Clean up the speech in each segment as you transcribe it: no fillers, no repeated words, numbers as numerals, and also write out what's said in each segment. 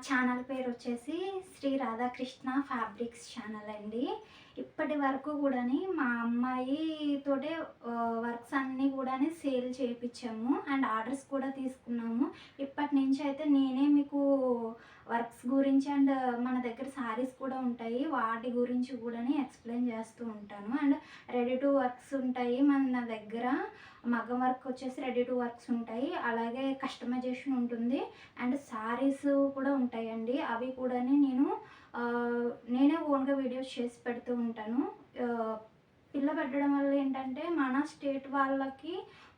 Channel పేరు వచ్చేసి Shri Radhakrishna fabrics channel అండి. ఇప్పటి వరకు కూడాని మా అమ్మాయితోటే వర్క్స్ అన్నీ కూడాని సేల్ చేయించాము అండ్ ఆర్డర్స్ కూడా తీసుకున్నాము. ఇప్పటి నుంచి అయితే నేనే మీకు వర్క్స్ గురించి అండ్ మన దగ్గర శారీస్ కూడా ఉంటాయి, వాటి గురించి కూడాని ఎక్స్ప్లెయిన్ చేస్తూ ఉంటాను. అండ్ రెడీ టు వర్క్స్ ఉంటాయి మన దగ్గర. మగ్గం వర్క్ వచ్చేసి రెడీ టు వర్క్స్ ఉంటాయి, అలాగే కస్టమైజేషన్ ఉంటుంది అండ్ శారీస్ కూడా ఉంటాయండి. అవి కూడా నేనే ఓన్గా వీడియోస్ చేసి పెడుతూ ఉంటాను. పిల్ల పెట్టడం వల్ల ఏంటంటే మన స్టేట్ వాళ్ళకి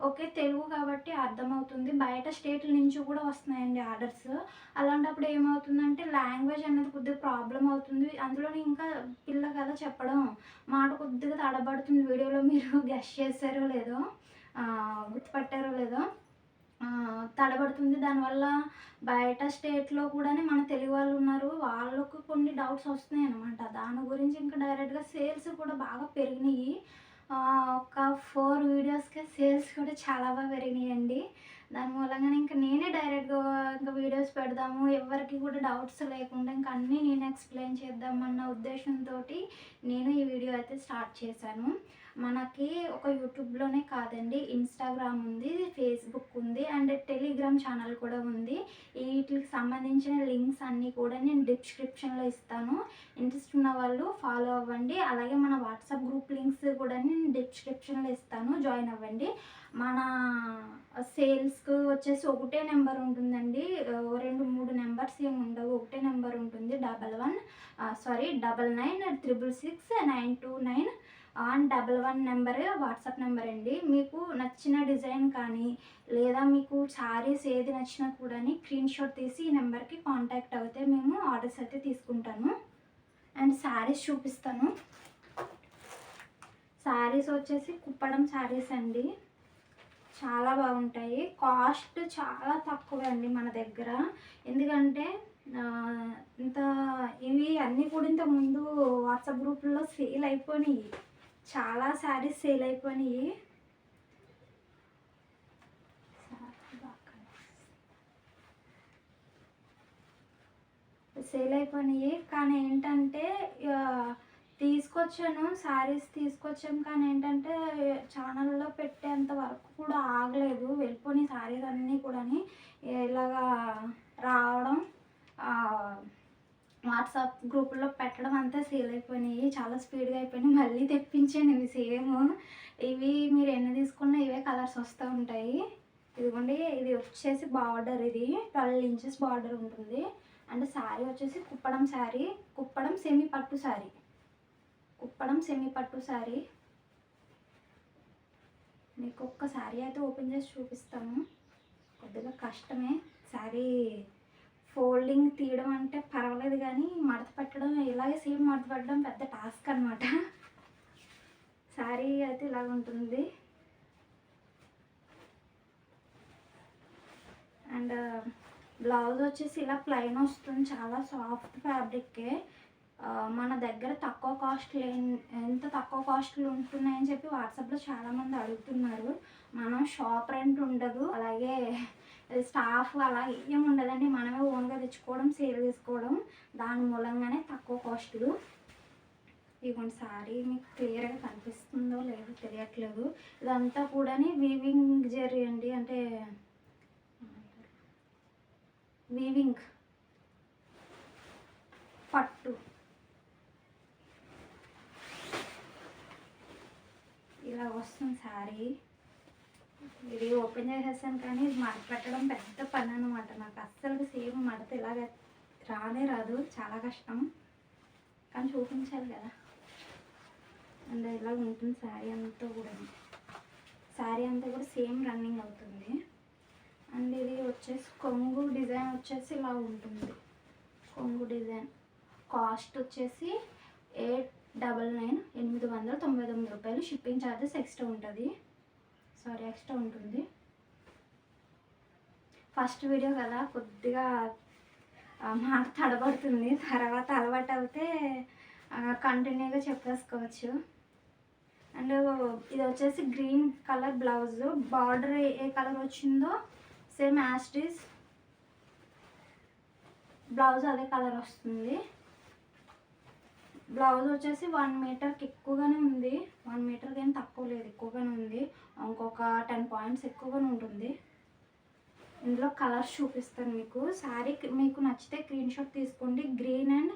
ఓకే తెలుగు కాబట్టి అర్థమవుతుంది, బయట స్టేట్ల నుంచి కూడా వస్తున్నాయండి ఆర్డర్స్. అలాంటప్పుడు ఏమవుతుందంటే లాంగ్వేజ్ అనేది కొద్దిగా ప్రాబ్లం అవుతుంది. అందులో ఇంకా పిల్ల కదా చెప్పడం, మాట కొద్దిగా తడబడుతుంది. వీడియోలో మీరు గెస్ చేశారో లేదో, గుర్తుపట్టారో లేదో, తడబడుతుంది. దానివల్ల బయట స్టేట్లో కూడా మన తెలుగు వాళ్ళు ఉన్నారు, వాళ్ళకు కొన్ని డౌట్స్ వస్తున్నాయి అన్నమాట. దాని గురించి ఇంకా డైరెక్ట్గా సేల్స్ కూడా బాగా పెరిగినాయి. ఒక 4 వీడియోస్కే సేల్స్ కూడా చాలా బాగా పెరిగినాయండి. దాని మూలంగా ఇంకా నేనే డైరెక్ట్గా ఇంకా వీడియోస్ పెడదాము, ఎవరికి కూడా డౌట్స్ లేకుండా ఇంకా అన్నీ నేను ఎక్స్ప్లెయిన్ చేద్దామన్న ఉద్దేశంతో నేను ఈ వీడియో అయితే స్టార్ట్ చేశాను. మనకి ఒక యూట్యూబ్లోనే కాదండి, ఇన్స్టాగ్రామ్ ఉంది, ఫేస్బుక్ ఉంది అండ్ టెలిగ్రామ్ ఛానల్ కూడా ఉంది. వీటికి సంబంధించిన లింక్స్ అన్నీ కూడా నేను డిస్క్రిప్షన్లో ఇస్తాను. ఇంట్రెస్ట్ ఉన్న వాళ్ళు ఫాలో అవ్వండి. అలాగే మన వాట్సాప్ గ్రూప్ లింక్స్ కూడా నేను డిస్క్రిప్షన్లో ఇస్తాను, జాయిన్ అవ్వండి. మన సేల్స్కి వచ్చేసి ఒకటే నెంబర్ ఉంటుందండి, 2, 3 నెంబర్స్ ఏమి ఉండవు. ఒకటే నెంబర్ ఉంటుంది, 99666929 అండ్ 11 నెంబర్ వాట్సాప్ నెంబర్ అండి. మీకు నచ్చిన డిజైన్ కానీ లేదా మీకు శారీస్ ఏది నచ్చినా కూడా స్క్రీన్ షాట్ తీసి ఈ నెంబర్కి కాంటాక్ట్ అవుతే మేము ఆర్డర్స్ అయితే తీసుకుంటాను. అండ్ శారీస్ చూపిస్తాను. శారీస్ వచ్చేసి కుప్పడం శారీస్ అండి, చాలా బాగుంటాయి. కాస్ట్ చాలా తక్కువే అండి మన దగ్గర. ఎందుకంటే ఇంత ఇవి అన్నీ కూడా ఇంతకుముందు వాట్సాప్ గ్రూపుల్లో సేల్ అయిపోయినాయి, చాలా శారీస్ సేల్ అయిపోయినాయి. కానీ ఏంటంటే తీసుకొచ్చాను, శారీస్ తీసుకొచ్చాము. కానీ ఏంటంటే ఛానల్లో పెట్టేంత వరకు కూడా ఆగలేదు, వెళ్ళిపోయి శారీస్ అన్నీ కూడా ఇలాగా రావడం, వాట్సాప్ గ్రూపుల్లో పెట్టడం అంతా సేల్ అయిపోయినాయి, చాలా స్పీడ్గా అయిపోయినాయి. మళ్ళీ తెప్పించాను ఇవి సేమ్. ఇవి మీరు ఎన్ని తీసుకున్నా ఇవే కలర్స్ వస్తూ ఉంటాయి. ఇదిగోండి, ఇది వచ్చేసి బార్డర్, ఇది 12 ఇంచెస్ బార్డర్ ఉంటుంది. అండ్ శారీ వచ్చేసి కుప్పడం శారీ, కుప్పడం సెమీ పట్టు శారీ, కుప్పడం సెమీ పట్టు శారీ. మీకు ఒక్క శారీ అయితే ఓపెన్ చేసి చూపిస్తాను. కొద్దిగా కష్టమే శారీ ఫోల్డింగ్ తీయడం అంటే పర్వాలేదు, కానీ మడత పెట్టడం ఇలాగే సేమ్ మడత పెట్టడం పెద్ద టాస్క్ అనమాట. శారీ అయితే ఇలాగ ఉంటుంది. అండ్ బ్లౌజ్ వచ్చేసి ఇలా ప్లెయిన్ వస్తుంది, చాలా సాఫ్ట్ ఫ్యాబ్రిక్కే. మన దగ్గర తక్కువ కాస్ట్ ఎంత తక్కువ కాస్ట్లు ఉంటున్నాయని చెప్పి వాట్సాప్లో చాలామంది అడుగుతున్నారు. మనం షాప్ రెంట్ ఉండదు, అలాగే స్టాఫ్ అలా ఏం ఉండదండి, మనమే ఓన్గా తెచ్చుకోవడం, సేల్ చేసుకోవడం. దాని మూలంగానే తక్కువ కాస్ట్లు. ఇదిగోండి శారీ, మీకు క్లియర్గా కనిపిస్తుందో లేదో తెలియట్లేదు. ఇదంతా కూడా వీవింగ్ జరీ అండి, అంటే వీవింగ్ పట్టు. ఇలా వస్తుంది శారీ. ఇది ఓపెన్ చేసేసాను, కానీ ఇది మడత పెట్టడం పెద్ద పని అనమాట. నాకు అస్సలు సేమ్ మడత ఇలాగ రానే రాదు, చాలా కష్టం, కానీ చూపించాలి కదా. అండ్ ఇలా ఉంటుంది శారీ అంతా కూడా. శారీ అంతా కూడా సేమ్ రన్నింగ్ అవుతుంది. అండ్ ఇది వచ్చేసి కొంగు డిజైన్ వచ్చేసి ఇలా ఉంటుంది. కొంగు డిజైన్ కాస్ట్ వచ్చేసి 899 రూపాయలు. షిప్పింగ్ ఛార్జెస్ ఎక్స్ట్రా ఉంటుంది, ఎక్స్ట్రా ఉంటుంది. ఫస్ట్ వీడియో కదా, కొద్దిగా మాట తడబడుతుంది, తర్వాత అలవాటు అవుతే కంటిన్యూగా చెప్పేసుకోవచ్చు. అండ్ ఇది వచ్చేసి గ్రీన్ కలర్ బ్లౌజ్, బార్డర్ ఏ కలర్ వచ్చిందో సేమ్ యాస్టీస్ బ్లౌజ్ అదే కలర్ వస్తుంది. బ్లౌజ్ వచ్చేసి 1 మీటర్కి ఎక్కువగానే ఉంది, 1 మీటర్కి ఏం తక్కువ లేదు, ఎక్కువగానే ఉంది. ఇంకొక 10 పాయింట్స్ ఎక్కువగానే ఉంటుంది. ఇందులో కలర్స్ చూపిస్తాను మీకు. శారీ మీకు నచ్చితే స్క్రీన్ షాట్ తీసుకోండి. గ్రీన్ అండ్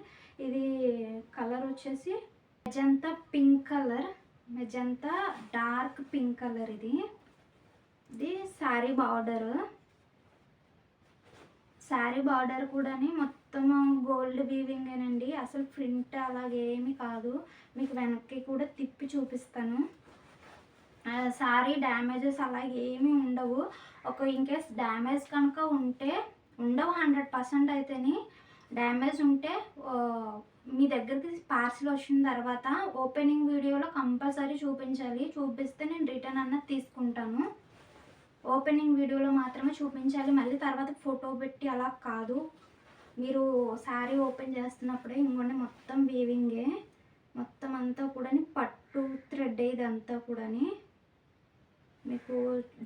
ఇది కలర్ వచ్చేసి magenta pink colour, magenta dark pink colour. ఇది శారీ బార్డర్. శారీ బార్డర్ కూడా మొత్తం గోల్డ్ వీవింగేనండి, అసలు ప్రింట్ అలాగేమీ కాదు. మీకు వెనక్కి కూడా తిప్పి చూపిస్తాను. శారీ డ్యామేజెస్ అలాగేమీ ఉండవు. ఇన్కేస్ డ్యామేజ్ కనుక ఉంటే ఉండవు, 100% అయితేనే. డ్యామేజ్ ఉంటే మీ దగ్గరికి పార్సిల్ వచ్చిన తర్వాత ఓపెనింగ్ వీడియోలో కంపల్సరీ చూపించాలి. చూపిస్తే నేను రిటర్న్ అన్నది తీసుకుంటాను. ఓపెనింగ్ వీడియోలో మాత్రమే చూపించాలి, మళ్ళీ తర్వాత ఫోటో పెట్టి అలా కాదు. మీరు శారీ ఓపెన్ చేస్తున్నప్పుడే ఇంకొండి మొత్తం వీవింగే, మొత్తం అంతా కూడా పట్టు థ్రెడ్ ఇదంతా కూడా. మీకు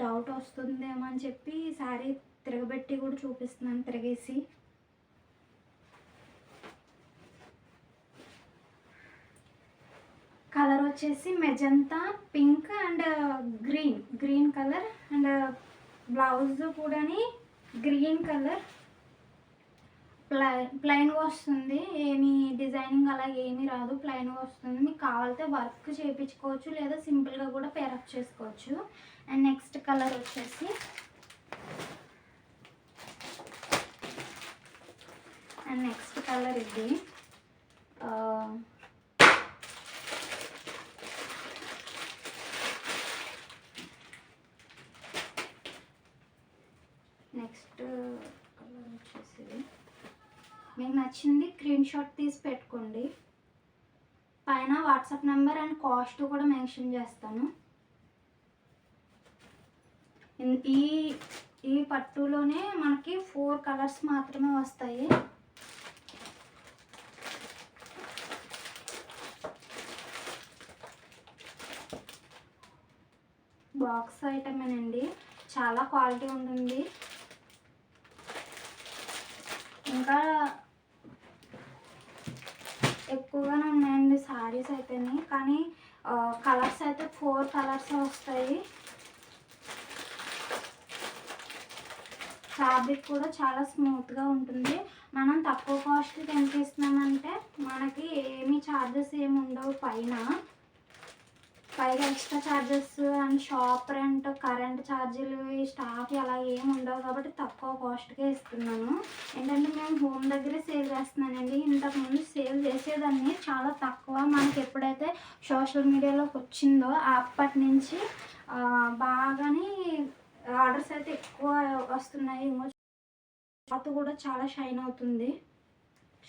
డౌట్ వస్తుందేమో అని చెప్పి శారీ తిరగబెట్టి కూడా చూపిస్తున్నాను, తిరగేసి. కలర్ వచ్చేసి magenta pink and green colour, and blouse కూడా గ్రీన్ కలర్. ప్లెయిన్గా వస్తుంది, ఏమి డిజైనింగ్ అలా ఏమీ రాదు, ప్లెయిన్గా వస్తుంది. మీకు కావాలితే వర్క్ చేయించుకోవచ్చు, లేదా సింపుల్గా కూడా పేరప్ చేసుకోవచ్చు. అండ్ నెక్స్ట్ కలర్ వచ్చేసి ఇది నెక్స్ట్ కలర్ వచ్చేసి మీకు నచ్చింది స్క్రీన్ షాట్ తీసి పెట్టుకోండి. పైన వాట్సాప్ నెంబర్ అండ్ కాస్ట్ కూడా మెన్షన్ చేస్తాను. ఈ పట్టులోనే మనకి 4 కలర్స్ మాత్రమే వస్తాయి. బాక్స్ ఐటమేనండి, చాలా క్వాలిటీ ఉంటుంది. ఇంకా ఎక్కువగానే ఉన్నాయండి శారీస్ అయితేనే, కానీ కలర్స్ అయితే 4 కలర్స్ వస్తాయి. ఫ్యాబ్రిక్ కూడా చాలా స్మూత్గా ఉంటుంది. మనం తక్కువ కాస్ట్కి ఎంత ఇస్తున్నామంటే మనకి ఏమీ ఛార్జెస్ ఏమి ఉండవు, పైగా extra charges and shop rent, current ఛార్జీలు, ఈ స్టాఫ్ అలా ఏమి ఉండవు కాబట్టి తక్కువ కాస్ట్కే ఇస్తున్నాను. ఏంటంటే మేము హోమ్ దగ్గరే సేల్ చేస్తున్నానండి. ఇంతకుముందు సేల్ చేసేదాన్ని చాలా తక్కువ. మనకి ఎప్పుడైతే సోషల్ మీడియాలోకి వచ్చిందో అప్పటి నుంచి బాగానే ఆర్డర్స్ అయితే ఎక్కువ వస్తున్నాయి. క్లాత్ కూడా చాలా షైన్ అవుతుంది,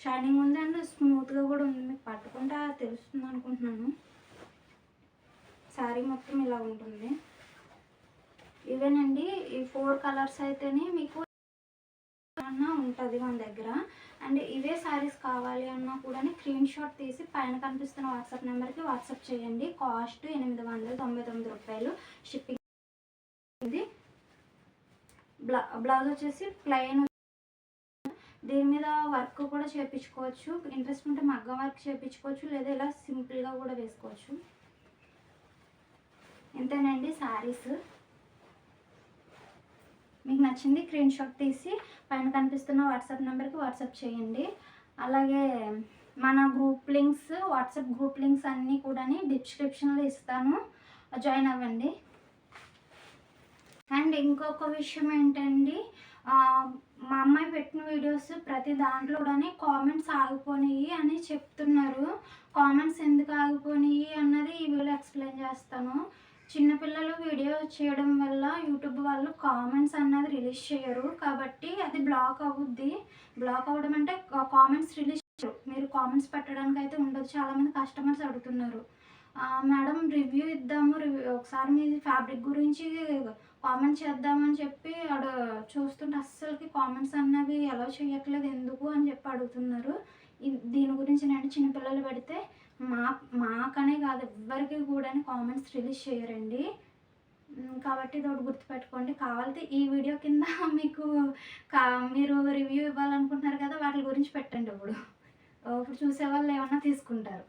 షైనింగ్ ఉంది అండ్ స్మూత్గా కూడా ఉంది. మీకు పట్టుకుంటే తెలుస్తుంది అనుకుంటున్నాను. శారీ మొత్తం ఇలా ఉంటుంది. ఇవేనండి ఈ 4 కలర్స్ అయితేనే మీకు ఉంటుంది మన దగ్గర. అండ్ ఇవే శారీస్ కావాలి అన్నా కూడా స్క్రీన్ షాట్ తీసి పైన కనిపిస్తున్న వాట్సాప్ నెంబర్కి వాట్సాప్ చేయండి. కాస్ట్ 899 రూపాయలు. షిప్పింగ్. ఇది బ్లౌజ్ వచ్చేసి ప్లెయిన్, దీని మీద వర్క్ కూడా చేయించుకోవచ్చు. ఇంట్రెస్ట్ ఉంటే మగ్గం వర్క్ చేయించుకోవచ్చు, లేదా ఇలా సింపుల్గా కూడా వేసుకోవచ్చు. ఇంతేనండి శారీస్. మీకు నచ్చింది స్క్రీన్ షాట్ తీసి పైన కనిపిస్తున్న వాట్సాప్ నెంబర్కి వాట్సాప్ చేయండి. అలాగే మన group links, WhatsApp group links అన్నీ కూడా డిస్క్రిప్షన్లో ఇస్తాను, జాయిన్ అవ్వండి. అండ్ ఇంకొక విషయం ఏంటండి, మా అమ్మాయి పెట్టిన వీడియోస్ ప్రతి దాంట్లో కూడా కామెంట్స్ ఆగిపోయినాయి అని చెప్తున్నారు. కామెంట్స్ ఎందుకు ఆగిపోయినాయి అన్నది ఈ వీడియోలో ఎక్స్ప్లెయిన్ చేస్తాను. చిన్నపిల్లలు వీడియో చేయడం వల్ల యూట్యూబ్ వాళ్ళు కామెంట్స్ అన్నది రిలీజ్ చేయరు, కాబట్టి అది బ్లాక్ అవుద్ది. బ్లాక్ అవ్వడం అంటే కామెంట్స్ రిలీజ్ చేయరు, మీరు కామెంట్స్ పెట్టడానికి అయితే ఉండదు. చాలామంది కస్టమర్స్ అడుగుతున్నారు, మేడం రివ్యూ ఇద్దాము, ఒకసారి మీ ఫ్యాబ్రిక్ గురించి కామెంట్ చేద్దామని చెప్పి చూస్తుంటే అస్సలకి కామెంట్స్ అన్నవి ఎలా చేయట్లేదు ఎందుకు అని చెప్పి అడుగుతున్నారు. దీని గురించి నేను చిన్నపిల్లలు పెడితే మాకనే కాదు ఎవ్వరికి కూడా కామెంట్స్ రిలీజ్ చేయరండి. కాబట్టి ఇదొకటి గుర్తుపెట్టుకోండి. కావాలితే ఈ వీడియో కింద మీకు కా మీరు రివ్యూ ఇవ్వాలనుకుంటున్నారు కదా! వాటి గురించి పెట్టండి ఇప్పుడు. ఇప్పుడు చూసేవాళ్ళు ఏమన్నా తీసుకుంటారు.